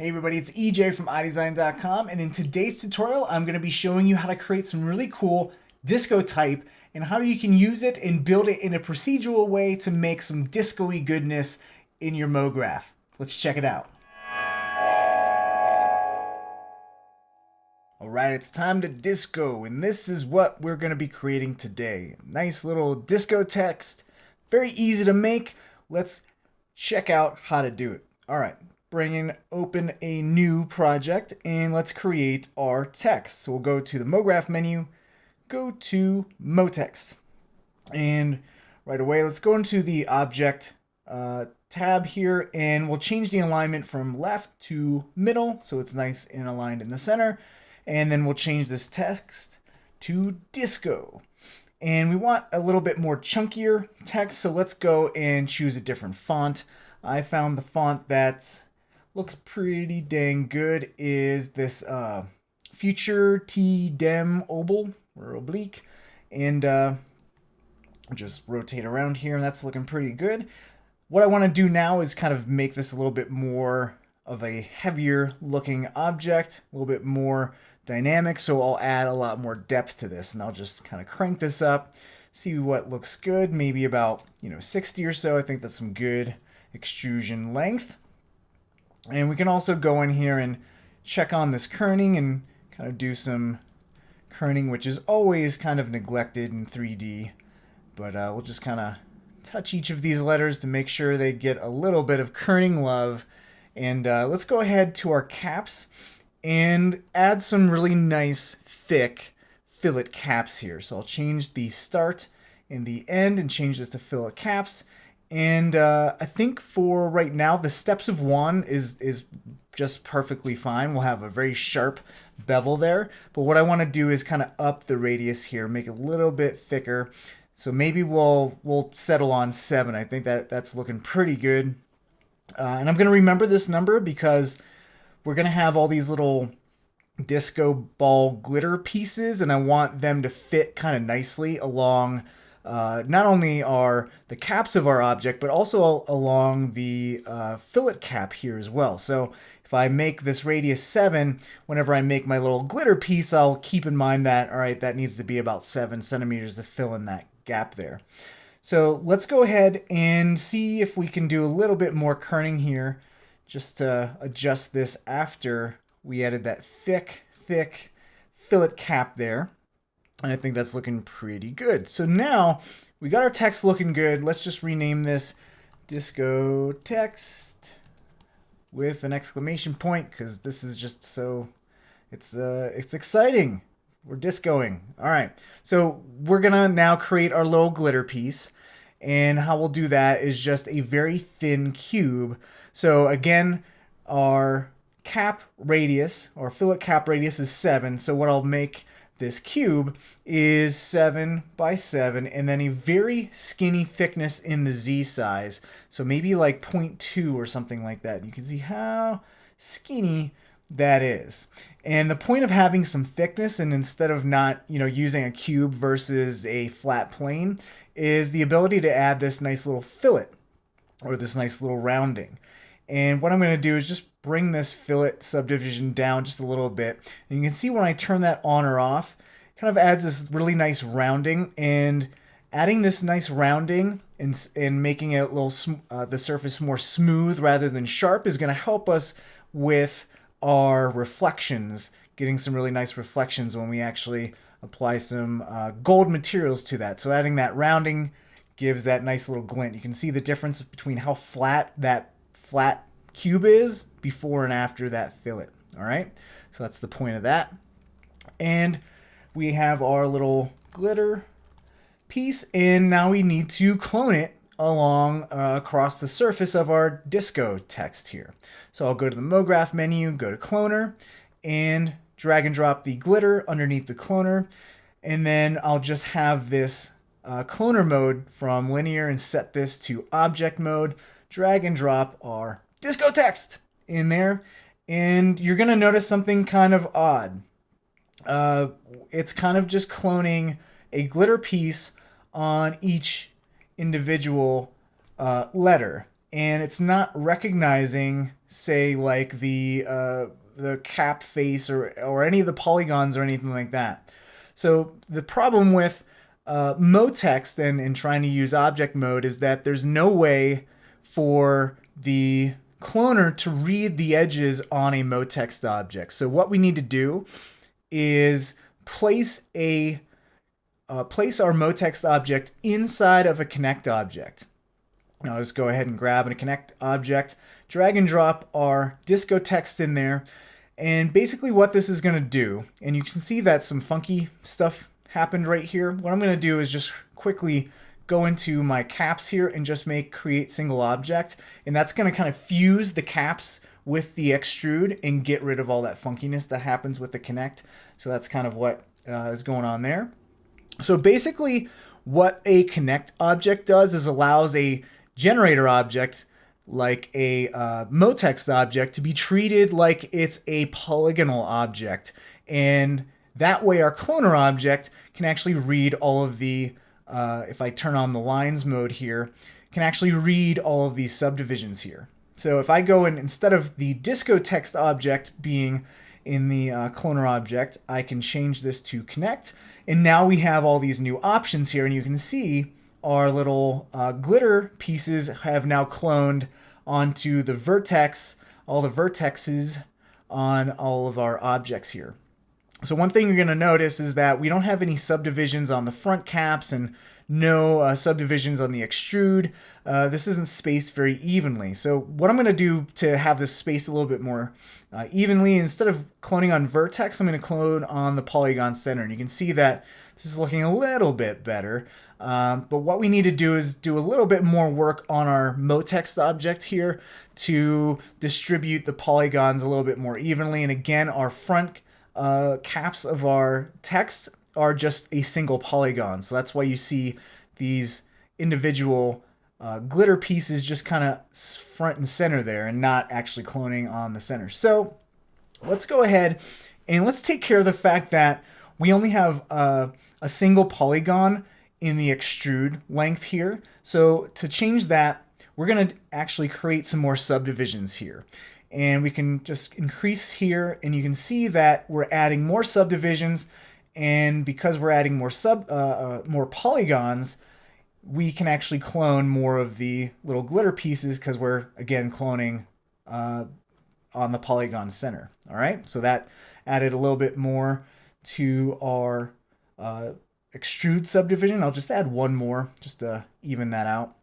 Hey everybody, it's EJ from eyedesyn.com, and in today's tutorial I'm going to be showing you how to create some really cool disco type and how you can use it and build it in a procedural way to make some disco-y goodness in your MoGraph. Let's check it out. Alright, it's time to disco, and this is what we're going to be creating today. Nice little disco text, very easy to make. Let's check out how to do it. Alright. Open a new project, and let's create our text. So we'll go to the MoGraph menu, go to MoText, and right away let's go into the object tab here, and we'll change the alignment from left to middle so it's nice and aligned in the center, and then we'll change this text to disco. And we want a little bit more chunkier text, so let's go and choose a different font. I found the font that looks pretty dang good is this Future T Dem Oval or Oblique, and just rotate around here, and that's looking pretty good. What I want to do now is kind of make this a little bit more of a heavier looking object, a little bit more dynamic, so I'll add a lot more depth to this, and I'll just kind of crank this up, see what looks good, maybe about 60 or so. I think that's some good extrusion length. And we can also go in here and check on this kerning and kind of do some kerning, which is always kind of neglected in 3D. But we'll just kind of touch each of these letters to make sure they get a little bit of kerning love. And let's go ahead to our caps and add some really nice thick fillet caps here. So I'll change the start and the end and change this to fillet caps. And I think for right now, the steps of one is just perfectly fine. We'll have a very sharp bevel there. But what I want to do is kind of up the radius here, make it a little bit thicker. So maybe we'll settle on 7. I think that's looking pretty good. And I'm going to remember this number because we're going to have all these little disco ball glitter pieces, and I want them to fit kind of nicely along not only are the caps of our object, but also along the fillet cap here as well. So if I make this radius 7, whenever I make my little glitter piece, I'll keep in mind that, all right, that needs to be about 7 centimeters to fill in that gap there. So let's go ahead and see if we can do a little bit more kerning here, just to adjust this after we added that thick fillet cap there. And I think that's looking pretty good. So now we got our text looking good. Let's just rename this disco text with an exclamation point, because this is just so it's exciting. We're discoing. All right. So we're gonna now create our little glitter piece, and how we'll do that is just a very thin cube. So again, our cap radius or fillet cap radius is 7. So what I'll make this cube is 7 by 7, and then a very skinny thickness in the Z size. So maybe like 0.2 or something like that. You can see how skinny that is. And the point of having some thickness, and instead of not, using a cube versus a flat plane, is the ability to add this nice little fillet or this nice little rounding. And what I'm going to do is just bring this fillet subdivision down just a little bit. And you can see when I turn that on or off, it kind of adds this really nice rounding. And adding this nice rounding and making it a little the surface more smooth rather than sharp is going to help us with our reflections, getting some really nice reflections when we actually apply some gold materials to that. So adding that rounding gives that nice little glint. You can see the difference between how flat that flat cube is before and after that fillet. All right, so that's the point of that. And we have our little glitter piece, and now we need to clone it along across the surface of our disco text here. So I'll go to the MoGraph menu, go to cloner, and drag and drop the glitter underneath the cloner, and then I'll just have this cloner mode from linear and set this to object mode. Drag and drop our disco text in there, and you're gonna notice something kind of odd. It's kind of just cloning a glitter piece on each individual letter. and it's not recognizing, say, like the cap face or any of the polygons or anything like that. So the problem with motext and trying to use object mode is that there's no way for the cloner to read the edges on a motext object. So what we need to do is place our motext object inside of a connect object. Now I'll just go ahead and grab a connect object, drag and drop our disco text in there, and basically what this is going to do, and you can see that some funky stuff happened right here. What I'm going to do is just quickly go into my caps here and just create single object, and that's going to kind of fuse the caps with the extrude and get rid of all that funkiness that happens with the connect. So that's kind of what is going on there. So basically what a connect object does is allows a generator object like a motext object to be treated like it's a polygonal object, and that way our cloner object can actually read all of the if I turn on the lines mode here, can actually read all of these subdivisions here. So if I go in, instead of the disco text object being in the cloner object, I can change this to connect, and now we have all these new options here, and you can see our little glitter pieces have now cloned onto the vertex, all the vertexes on all of our objects here. So one thing you're going to notice is that we don't have any subdivisions on the front caps and no subdivisions on the extrude. This isn't spaced very evenly. So what I'm going to do to have this spaced a little bit more evenly, instead of cloning on vertex, I'm going to clone on the polygon center. And you can see that this is looking a little bit better. But what we need to do is do a little bit more work on our motext object here to distribute the polygons a little bit more evenly. And again, our front caps of our text are just a single polygon. So that's why you see these individual glitter pieces just kind of front and center there and not actually cloning on the center. So let's go ahead and let's take care of the fact that we only have a single polygon in the extrude length here. So to change that, we're going to actually create some more subdivisions here. And we can just increase here, and you can see that we're adding more subdivisions, and because we're adding more polygons, we can actually clone more of the little glitter pieces because we're again cloning on the polygon center. All right, so that added a little bit more to our extrude subdivision. I'll just add one more just to even that out.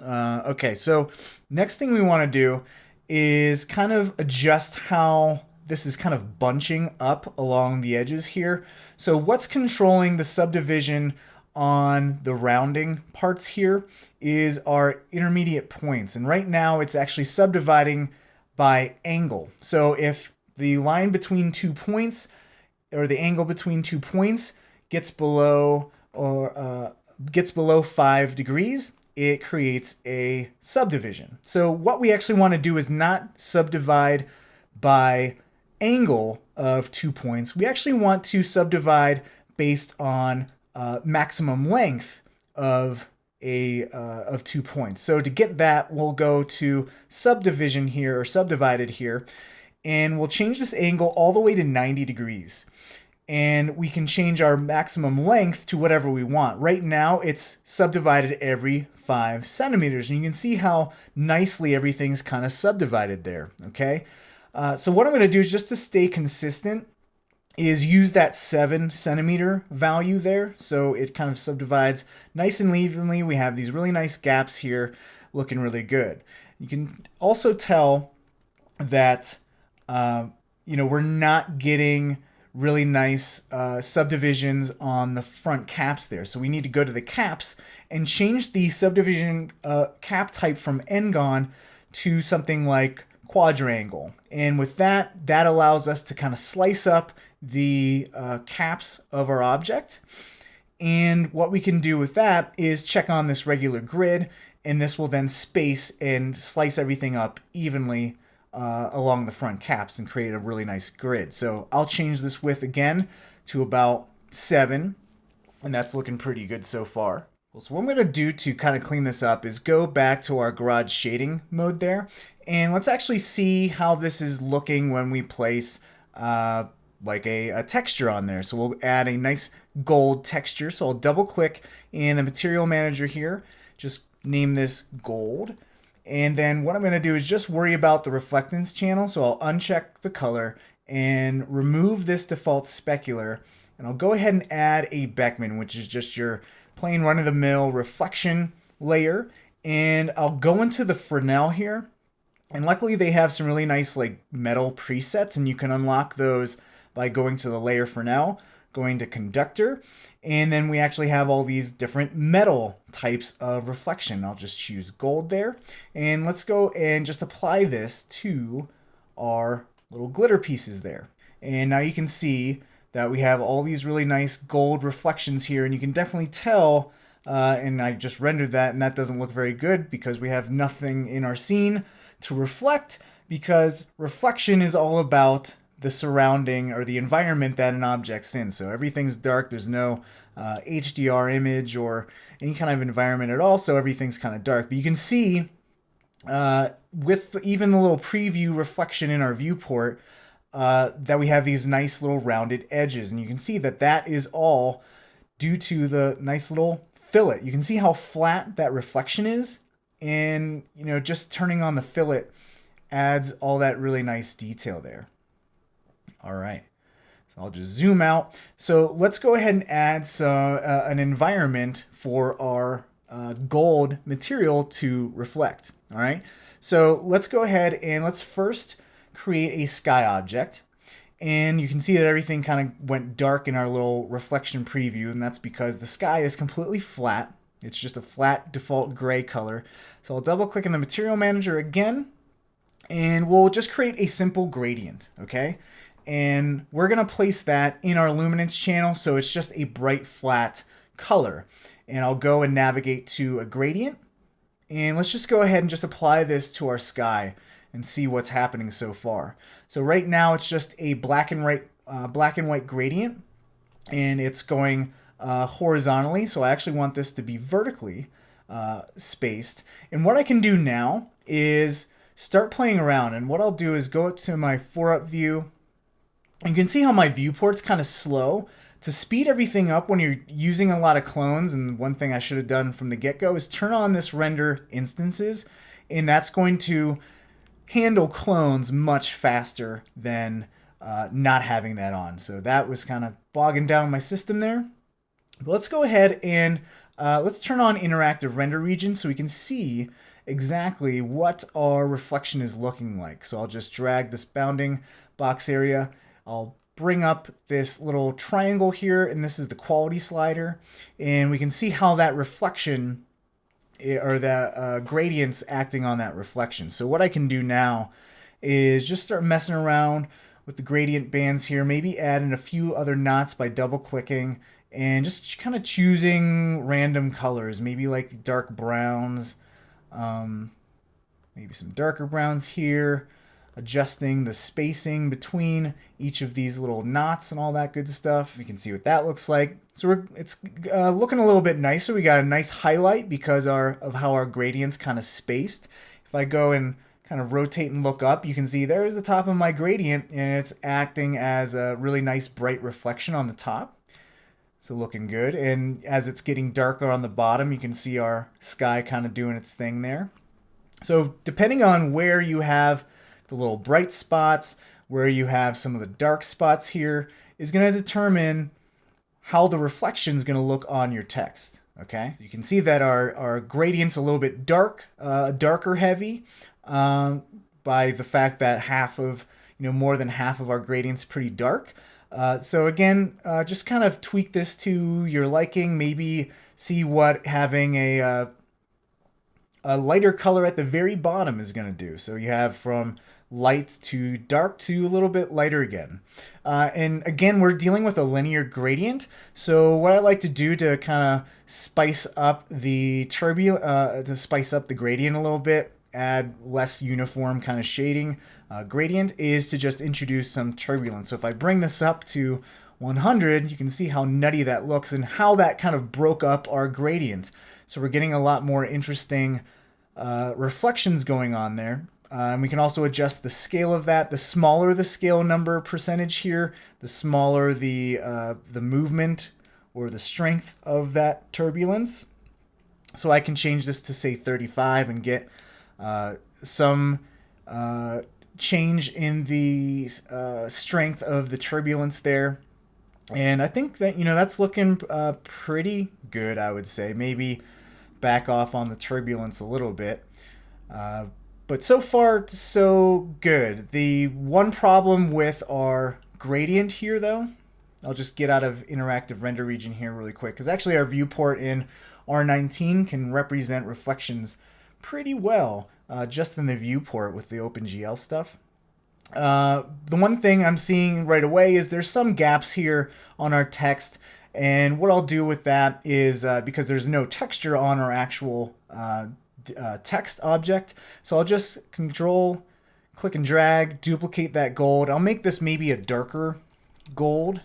Okay, so next thing we want to do is kind of adjust how this is kind of bunching up along the edges here. So what's controlling the subdivision on the rounding parts here is our intermediate points. And right now it's actually subdividing by angle. So if the line between 2 points or the angle between 2 points gets below 5 degrees, it creates a subdivision. So what we actually want to do is not subdivide by angle of 2 points. We actually want to subdivide based on maximum length of 2 points. So to get that, we'll go to subdivision here, or subdivided here, and we'll change this angle all the way to 90 degrees. And we can change our maximum length to whatever we want. Right now, it's subdivided every 5 centimeters. And you can see how nicely everything's kind of subdivided there, okay? So what I'm going to do is, just to stay consistent, is use that 7 centimeter value there. So it kind of subdivides nice and evenly. We have these really nice gaps here looking really good. You can also tell that, we're not getting really nice subdivisions on the front caps there. So we need to go to the caps and change the subdivision cap type from n-gon to something like quadrangle. And with that allows us to kind of slice up the caps of our object. And what we can do with that is check on this regular grid, and this will then space and slice everything up evenly along the front caps and create a really nice grid. So I'll change this width again to about 7, and that's looking pretty good so far. So what I'm going to do to kind of clean this up is go back to our garage shading mode there. And let's actually see how this is looking when we place like a texture on there. So we'll add a nice gold texture. So I'll double click in the material manager here. Just name this gold. And then what I'm going to do is just worry about the reflectance channel. So I'll uncheck the color and remove this default specular. And I'll go ahead and add a Beckman, which is just your plain run-of-the-mill reflection layer. And I'll go into the Fresnel here. And luckily they have some really nice like metal presets, and you can unlock those by going to the layer Fresnel, going to conductor, and then we actually have all these different metal types of reflection. I'll just choose gold there, and let's go and just apply this to our little glitter pieces there. And now you can see that we have all these really nice gold reflections here, and you can definitely tell, and I just rendered that, and that doesn't look very good because we have nothing in our scene to reflect, because reflection is all about the surrounding or the environment that an object's in. So everything's dark, there's no HDR image or any kind of environment at all, so everything's kind of dark. But you can see with even the little preview reflection in our viewport that we have these nice little rounded edges, and you can see that that is all due to the nice little fillet. You can see how flat that reflection is, and you know, just turning on the fillet adds all that really nice detail there. All right, so I'll just zoom out. So let's go ahead and add an environment for our gold material to reflect. All right, so let's go ahead and let's first create a sky object. And you can see that everything kind of went dark in our little reflection preview, and that's because the sky is completely flat. It's just a flat default gray color. So I'll double click in the material manager again, and we'll just create a simple gradient, okay? And we're gonna place that in our luminance channel, so it's just a bright flat color. And I'll go and navigate to a gradient, and let's just go ahead and just apply this to our sky and see what's happening so far. So right now it's just a black and white gradient, and it's going horizontally. So I actually want this to be vertically spaced. And what I can do now is start playing around. And what I'll do is go up to my 4-up view. You can see how my viewport's kind of slow. To speed everything up when you're using a lot of clones, and one thing I should have done from the get-go is turn on this render instances, and that's going to handle clones much faster than not having that on. So that was kind of bogging down my system there. But let's go ahead and let's turn on interactive render region so we can see exactly what our reflection is looking like. So I'll just drag this bounding box area. I'll bring up this little triangle here, and this is the quality slider, and we can see how that reflection or the gradients acting on that reflection. So what I can do now is just start messing around with the gradient bands here, maybe add in a few other knots by double clicking and just kind of choosing random colors, maybe like dark browns, maybe some darker browns here, adjusting the spacing between each of these little knots and all that good stuff. You can see what that looks like. So it's looking a little bit nicer. We got a nice highlight because of how our gradient's kind of spaced. If I go and kind of rotate and look up, you can see there's the top of my gradient, and it's acting as a really nice bright reflection on the top. So looking good. And as it's getting darker on the bottom, you can see our sky kind of doing its thing there. So depending on where you have the little bright spots, where you have some of the dark spots here, is going to determine how the reflection is going to look on your text. Okay, so you can see that our gradient's a little bit darker heavy by the fact that more than half of our gradient's pretty dark. So again, just kind of tweak this to your liking. Maybe see what having a lighter color at the very bottom is going to do. So you have from light to dark to a little bit lighter again. And again, we're dealing with a linear gradient. So what I like to do to kind of spice up the gradient a little bit, add less uniform kind of shading gradient, is to just introduce some turbulence. So if I bring this up to 100, you can see how nutty that looks and how that kind of broke up our gradient. So we're getting a lot more interesting reflections going on there. And we can also adjust the scale of that. The smaller the scale number percentage here, the smaller the movement or the strength of that turbulence. So I can change this to say 35 and get some change in the strength of the turbulence there. And I think that, that's looking pretty good, I would say. Maybe back off on the turbulence a little bit. But so far, so good. The one problem with our gradient here, though, I'll just get out of interactive render region here really quick, because actually our viewport in R19 can represent reflections pretty well just in the viewport with the OpenGL stuff. The one thing I'm seeing right away is there's some gaps here on our text, and what I'll do with that is because there's no texture on our actual text object, so I'll just click and drag, duplicate that gold. I'll make this maybe a darker gold,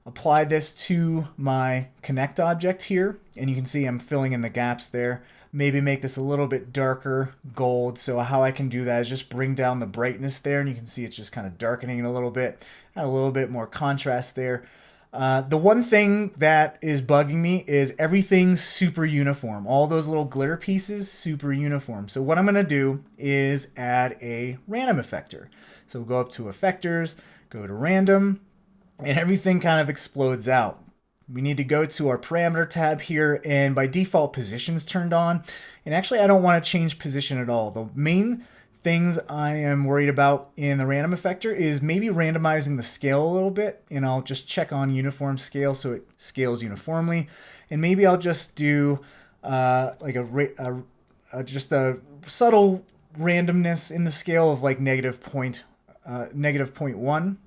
apply this to my connect object here, and you can see I'm filling in the gaps there. Maybe make this a little bit darker gold. So how I can do that is just bring down the brightness there, and you can see it's just kind of darkening it a little bit, add a little bit more contrast there. The one thing that is bugging me is everything's super uniform. All those little glitter pieces, super uniform. So what I'm going to do is add a random effector. So we'll go up to effectors, go to random, and everything kind of explodes out. We need to go to our parameter tab here, and by default position's turned on. And actually I don't want to change position at all. The main things I am worried about in the random effector is maybe randomizing the scale a little bit, and I'll just check on uniform scale so it scales uniformly. And maybe I'll just do like just a subtle randomness in the scale of like negative 0.1.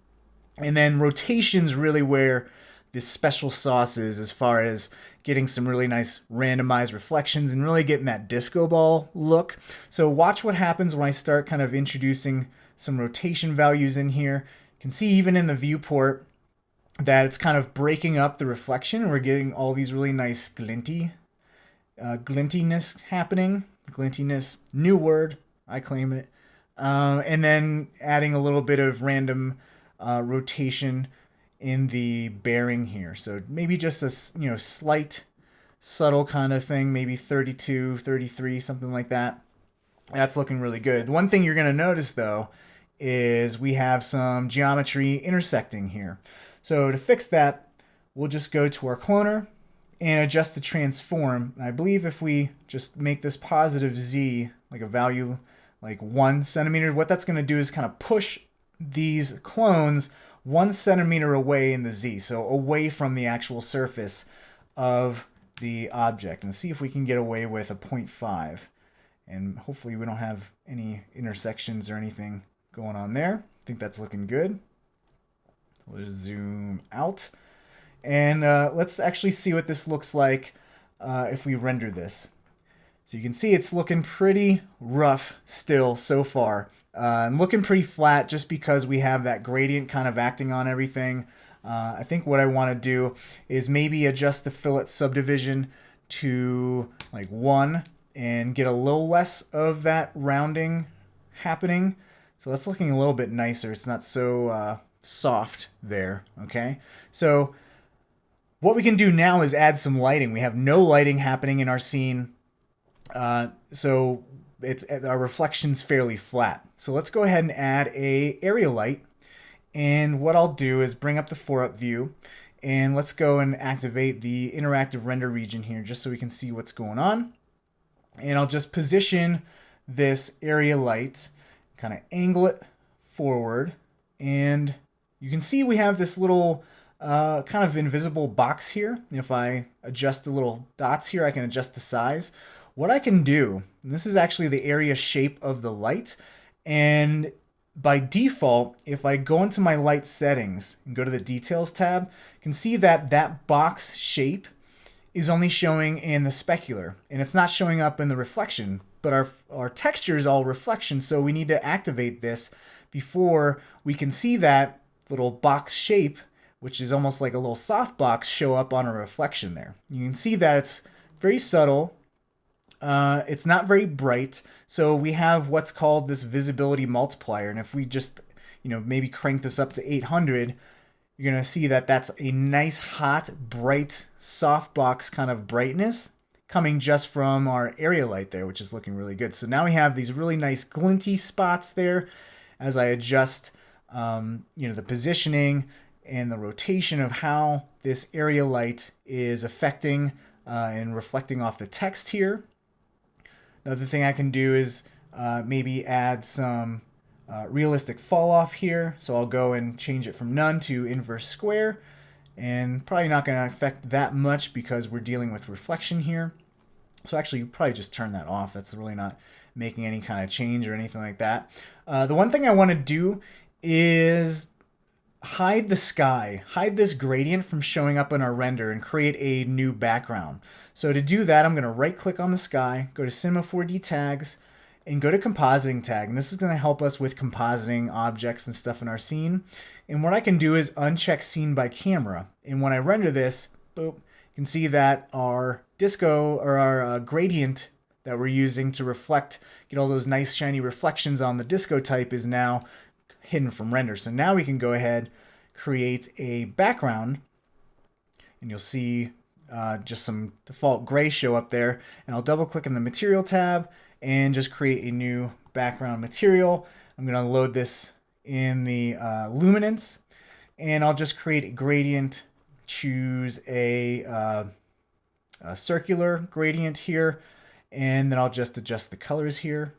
And then rotation's really where this special sauce is, as far as getting some really nice randomized reflections and really getting that disco ball look. So watch what happens when I start kind of introducing some rotation values in here. You can see even in the viewport that it's kind of breaking up the reflection. We're getting all these really nice glintiness happening. Glintiness, new word, I claim it. And then adding a little bit of random rotation in the bearing here. So maybe just a slight subtle kind of thing, maybe 32, 33, something like that. That's looking really good. The one thing you're going to notice though is we have some geometry intersecting here. So to fix that, we'll just go to our cloner and adjust the transform. And I believe if we just make this positive Z, like a value like 1 centimeter, what that's going to do is kind of push these clones 1 centimeter away in the Z, so away from the actual surface of the object, and see if we can get away with a 0.5. And hopefully we don't have any intersections or anything going on there. I think that's looking good. We'll just zoom out. And let's actually see what this looks like if we render this. So you can see it's looking pretty rough still so far. And looking pretty flat just because we have that gradient kind of acting on everything. I think what I want to do is maybe adjust the fillet subdivision to like 1 and get a little less of that rounding happening. So that's looking a little bit nicer. It's not so soft there, okay? So what we can do now is add some lighting. We have no lighting happening in our scene. So our reflection's fairly flat. So let's go ahead and add a area light. And what I'll do is bring up the 4-up view, and let's go and activate the interactive render region here just so we can see what's going on. And I'll just position this area light, kind of angle it forward, and you can see we have this little kind of invisible box here. If I adjust the little dots here, I can adjust the size. What I can do, and this is actually the area shape of the light, and by default, if I go into my light settings and go to the details tab, you can see that that box shape is only showing in the specular, and it's not showing up in the reflection, but our texture is all reflection, so we need to activate this before we can see that little box shape which is almost like a little softbox, show up on a reflection there. You can see that it's very subtle. It's not very bright. So we have what's called this visibility multiplier. And if we just, maybe crank this up to 800, you're going to see that that's a nice, hot, bright, softbox kind of brightness coming just from our area light there, which is looking really good. So now we have these really nice glinty spots there as I adjust, the positioning and the rotation of how this area light is affecting and reflecting off the text here. Another thing I can do is maybe add some realistic fall off here. So I'll go and change it from none to inverse square, and probably not going to affect that much because we're dealing with reflection here. So actually, you probably just turn that off. That's really not making any kind of change or anything like that. The one thing I want to do is hide the sky, hide this gradient from showing up in our render, and create a new background. So to do that, I'm going to right click on the sky, go to Cinema 4D tags, and go to compositing tag. And this is going to help us with compositing objects and stuff in our scene. And what I can do is uncheck scene by camera. And when I render this, boop, you can see that our disco, or our gradient that we're using to reflect, get all those nice shiny reflections on the disco type, is now hidden from render. So now we can go ahead, create a background, and you'll see just some default gray show up there. And I'll double click in the material tab and just create a new background material. I'm going to load this in the luminance, and I'll just create a gradient, choose a circular gradient here, and then I'll just adjust the colors here.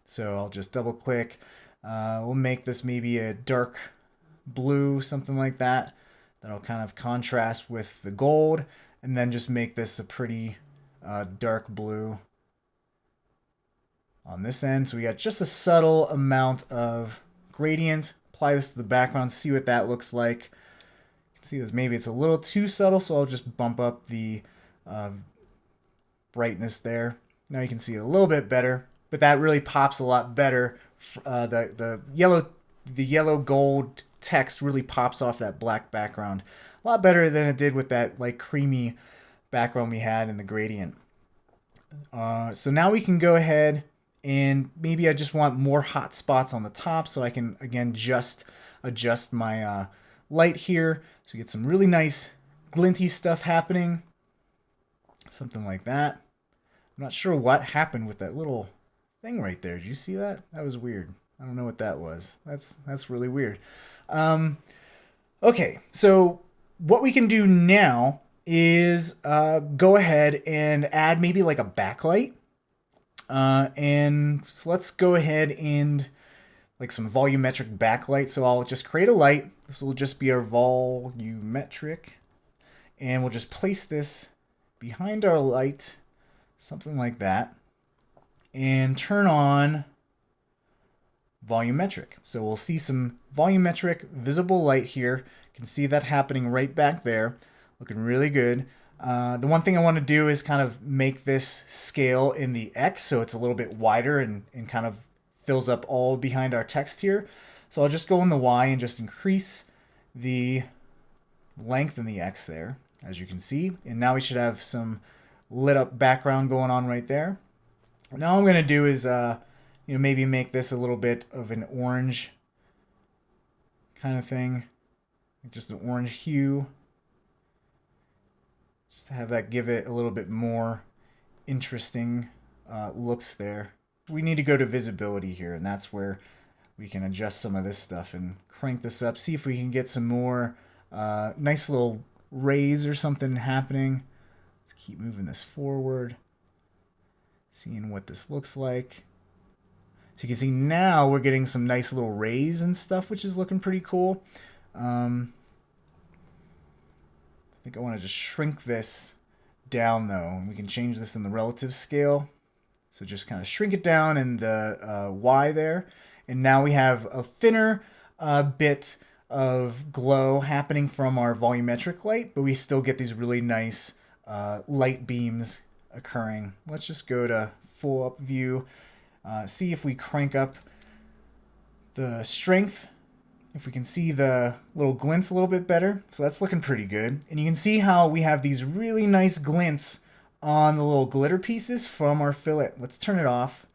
So I'll just double click. We'll make this maybe a dark blue, something like that. That'll kind of contrast with the gold, and then just make this a pretty dark blue on this end. So we got just a subtle amount of gradient. Apply this to the background, see what that looks like. You can see this, maybe it's a little too subtle, so I'll just bump up the brightness there. Now you can see it a little bit better, but that really pops a lot better. The yellow gold text really pops off that black background a lot better than it did with that like creamy background we had in the gradient. So now we can go ahead, and maybe I just want more hot spots on the top, so I can again just adjust my light here so we get some really nice glinty stuff happening, something like that. I'm not sure what happened with that little thing right there. Did you see that? That was weird. I don't know what that was. That's really weird. Okay, so what we can do now is go ahead and add maybe like a backlight. And so let's go ahead and like some volumetric backlight. So I'll just create a light. This will just be our volumetric. And we'll just place this behind our light, something like that. And turn on volumetric. So we'll see some volumetric visible light here. You can see that happening right back there. Looking really good. The one thing I want to do is kind of make this scale in the X so it's a little bit wider and kind of fills up all behind our text here. So I'll just go in the Y and just increase the length in the X there, as you can see. And now we should have some lit up background going on right there. Now what I'm going to do is maybe make this a little bit of an orange kind of thing. Just an orange hue. Just to have that give it a little bit more interesting looks there. We need to go to visibility here, and that's where we can adjust some of this stuff and crank this up. See if we can get some more nice little rays or something happening. Let's keep moving this forward. Seeing what this looks like. So you can see now we're getting some nice little rays and stuff, which is looking pretty cool. I think I want to just shrink this down though. We can change this in the relative scale. So just kind of shrink it down in the Y there. And now we have a thinner bit of glow happening from our volumetric light, but we still get these really nice light beams occurring. Let's just go to full up view. See if we crank up the strength if we can see the little glints a little bit better. So that's looking pretty good. And you can see how we have these really nice glints on the little glitter pieces from our fillet. Let's turn it off.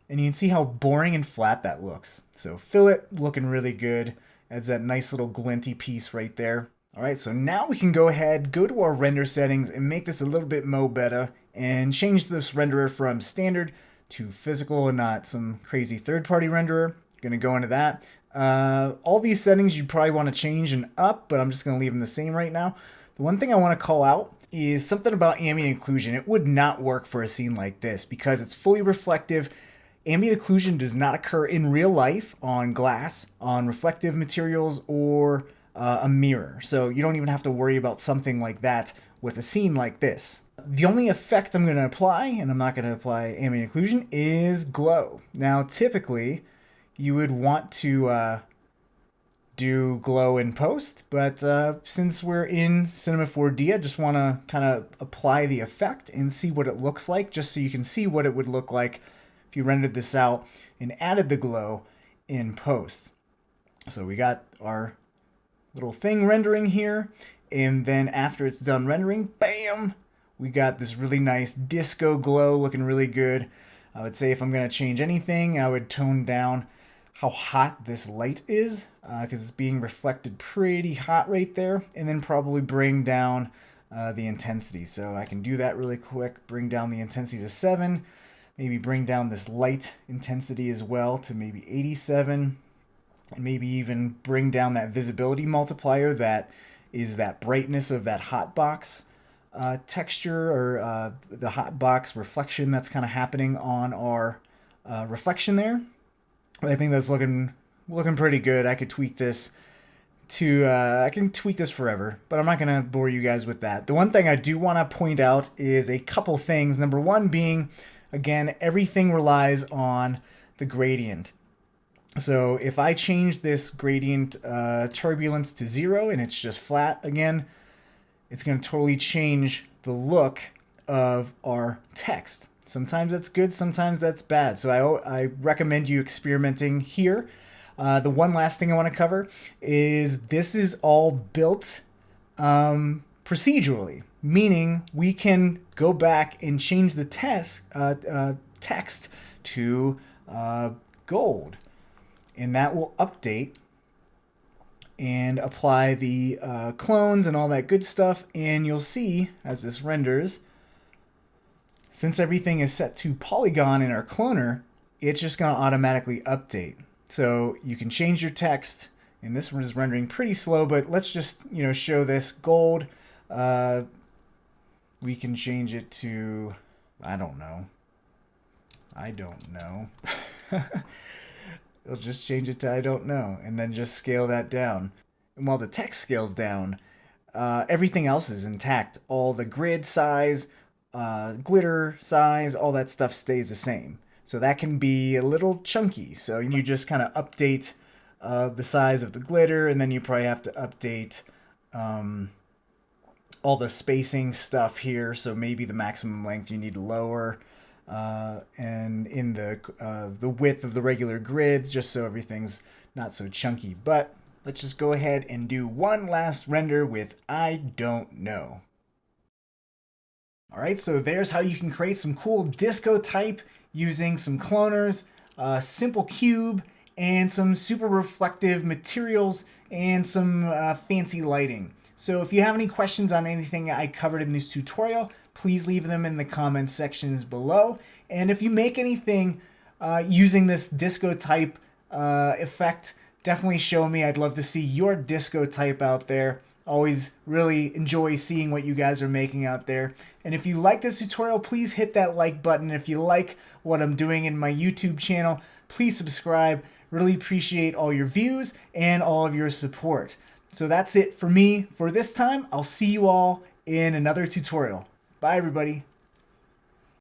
And you can see how boring and flat that looks. So fillet looking really good. Adds that nice little glinty piece right there. All right, so now we can go ahead, go to our render settings and make this a little bit more better and change this renderer from standard to physical and not some crazy third-party renderer. Gonna go into that. All these settings you probably want to change and up, but I'm just gonna leave them the same right now. The one thing I want to call out is something about ambient occlusion. It would not work for a scene like this because it's fully reflective. Ambient occlusion does not occur in real life on glass, on reflective materials, or a mirror. So you don't even have to worry about something like that with a scene like this. The only effect I'm going to apply, and I'm not going to apply ambient occlusion, is glow. Now typically you would want to do glow in post, but since we're in Cinema 4D, I just want to kind of apply the effect and see what it looks like, just so you can see what it would look like if you rendered this out and added the glow in post. So we got our little thing rendering here, and then after it's done rendering, bam, we got this really nice disco glow looking really good. I would say if I'm going to change anything, I would tone down how hot this light is, because it's being reflected pretty hot right there, and then probably bring down the intensity. So I can do that really quick, bring down the intensity to 7, maybe bring down this light intensity as well to maybe 87, and maybe even bring down that visibility multiplier that is that brightness of that hotbox texture, or the hotbox reflection that's kind of happening on our reflection there. I think that's looking pretty good. I could tweak this to I can tweak this forever, but I'm not gonna bore you guys with that. The one thing I do want to point out is a couple things. Number one being, again, everything relies on the gradient. So if I change this gradient turbulence to 0 and it's just flat again, it's going to totally change the look of our text. Sometimes that's good, sometimes that's bad. So I recommend you experimenting here. The one last thing I want to cover is this is all built procedurally, meaning we can go back and change the text to gold. And that will update and apply the clones and all that good stuff. And you'll see as this renders, since everything is set to polygon in our cloner, it's just going to automatically update. So you can change your text, and this one is rendering pretty slow, but let's just, show this gold. We can change it to, I don't know. It'll just change it to I don't know, and then just scale that down. And while the text scales down, everything else is intact. All the grid size, glitter size, all that stuff stays the same. So that can be a little chunky. So you just kind of update the size of the glitter, and then you probably have to update all the spacing stuff here. So maybe the maximum length you need to lower. And in the width of the regular grids, just so everything's not so chunky. But let's just go ahead and do one last render with I don't know. All right, so there's how you can create some cool disco type using some cloners, simple cube, and some super reflective materials and some fancy lighting. So if you have any questions on anything I covered in this tutorial, please leave them in the comments sections below. And if you make anything using this disco type effect, definitely show me. I'd love to see your disco type out there. Always really enjoy seeing what you guys are making out there. And if you like this tutorial, please hit that like button. If you like what I'm doing in my YouTube channel, please subscribe. Really appreciate all your views and all of your support. So that's it for me for this time. I'll see you all in another tutorial. Bye, everybody.